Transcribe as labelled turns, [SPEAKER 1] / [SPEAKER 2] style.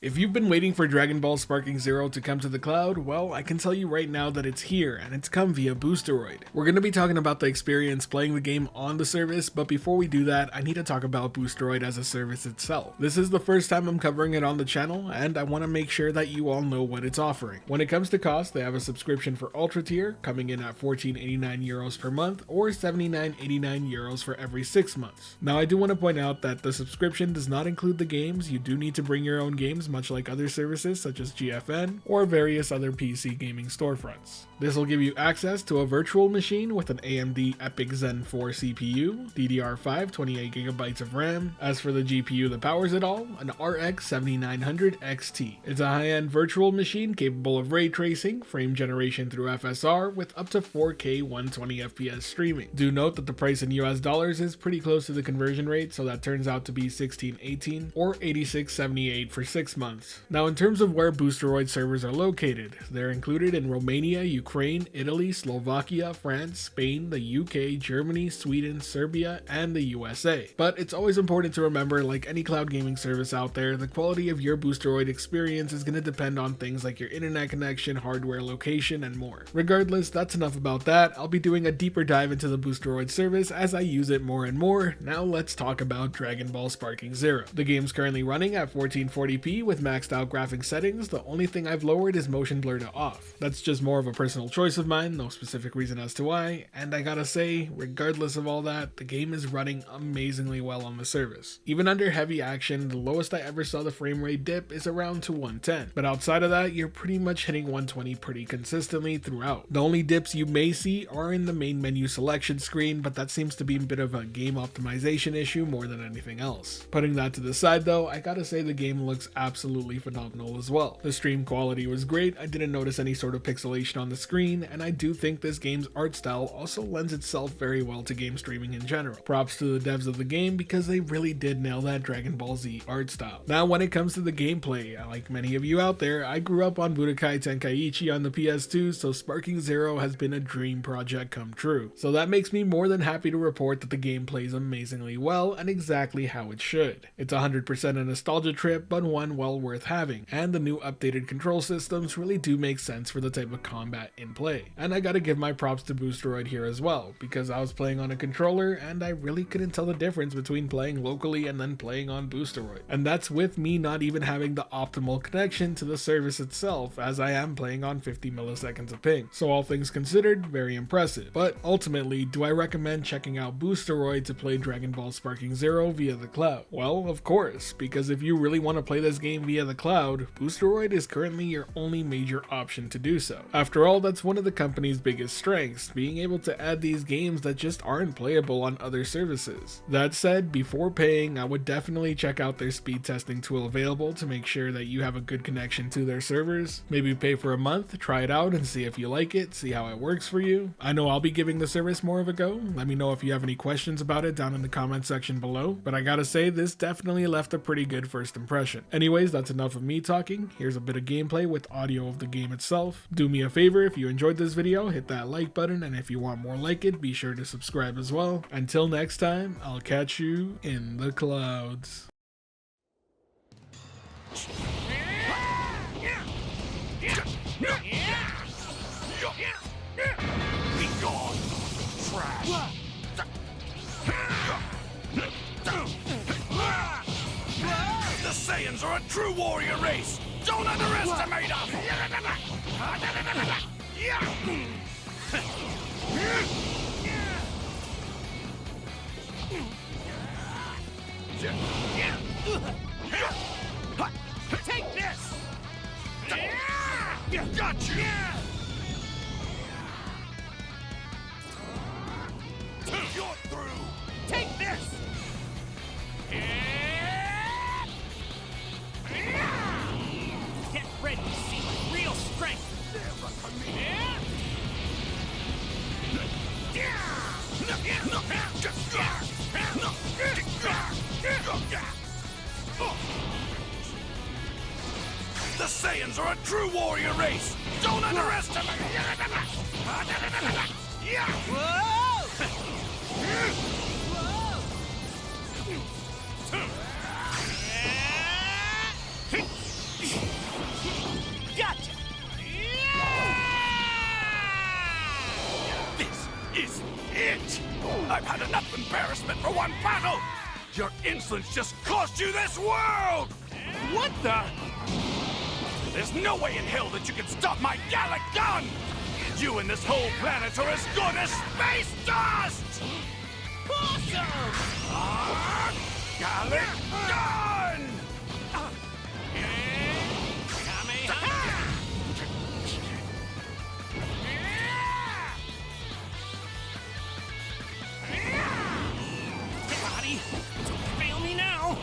[SPEAKER 1] If you've been waiting for Dragon Ball Sparking Zero to come to the cloud, well, I can tell you right now that it's here, and it's come via Boosteroid. We're going to be talking about the experience playing the game on the service, but before we do that, I need to talk about Boosteroid as a service itself. This is the first time I'm covering it on the channel, and I want to make sure that you all know what it's offering. When it comes to cost, they have a subscription for Ultra Tier, coming in at 14.89 euros per month, or 79.89 euros for every 6 months. Now, I do want to point out that the subscription does not include the games. You do need to bring your own games, much like other services such as GFN or various other PC gaming storefronts. This will give you access to a virtual machine with an AMD EPYC Zen 4 CPU, DDR5 28GB of RAM. As for the GPU that powers it all, an RX 7900 XT. It's a high-end virtual machine capable of ray tracing, frame generation through FSR, with up to 4K 120fps streaming. Do note that the price in US dollars is pretty close to the conversion rate, so that turns out to be 1618 or 8678 for 6 months. Now, in terms of where Boosteroid servers are located, they're included in Romania, Ukraine, Italy, Slovakia, France, Spain, the UK, Germany, Sweden, Serbia, and the USA. But it's always important to remember, like any cloud gaming service out there, the quality of your Boosteroid experience is going to depend on things like your internet connection, hardware, location, and more. Regardless, that's enough about that. I'll be doing a deeper dive into the Boosteroid service as I use it more and more. Now let's talk about Dragon Ball Sparking Zero. The game's currently running at 1440p with maxed out graphic settings. The only thing I've lowered is motion blur to off. That's just more of a personal choice of mine, no specific reason as to why, and I gotta say, regardless of all that, the game is running amazingly well on the service. Even under heavy action, the lowest I ever saw the frame rate dip is around to 110, but outside of that, you're pretty much hitting 120 pretty consistently throughout. The only dips you may see are in the main menu selection screen, but that seems to be a bit of a game optimization issue more than anything else. Putting that to the side though, I gotta say the game looks absolutely phenomenal as well. The stream quality was great, I didn't notice any sort of pixelation on the screen, and I do think this game's art style also lends itself very well to game streaming in general. Props to the devs of the game because they really did nail that Dragon Ball Z art style. Now when it comes to the gameplay, like many of you out there, I grew up on Budokai Tenkaichi on the PS2, so Sparking Zero has been a dream project come true. So that makes me more than happy to report that the game plays amazingly well and exactly how it should. It's 100% a nostalgia trip, but one well worth having, and the new updated control systems really do make sense for the type of combat in play. And I gotta give my props to Boosteroid here as well, because I was playing on a controller and I really couldn't tell the difference between playing locally and then playing on Boosteroid. And that's with me not even having the optimal connection to the service itself, as I am playing on 50 milliseconds of ping. So all things considered, very impressive. But ultimately, do I recommend checking out Boosteroid to play Dragon Ball Sparking Zero via the cloud? Well, of course, because if you really want to play this game via the cloud, Boosteroid is currently your only major option to do so. After all, that's one of the company's biggest strengths, being able to add these games that just aren't playable on other services. That said, before paying, I would definitely check out their speed testing tool available to make sure that you have a good connection to their servers. Maybe pay for a month, try it out and see if you like it, see how it works for you. I know I'll be giving the service more of a go. Let me know if you have any questions about it down in the comment section below, but I gotta say this definitely left a pretty good first impression. Anyways, that's enough of me talking. Here's a bit of gameplay with audio of the game itself. Do me a favor, if you enjoyed this video, hit that like button, and if you want more like it, be sure to subscribe as well. Until next time, I'll catch you in the clouds.
[SPEAKER 2] Be gone, trash. The Saiyans are a true warrior race. Don't underestimate them. Take this. Got you. You're through. Take this. Get ready to see my real strength. The Saiyans are a true warrior race. Don't underestimate. Whoa! had enough embarrassment for one battle! Your insolence just cost you this world! What the? There's no way in hell that you can stop my Gallic gun! You and this whole planet are as good as space dust! Awesome! Gallic gun!
[SPEAKER 3] Buddy, fail me now!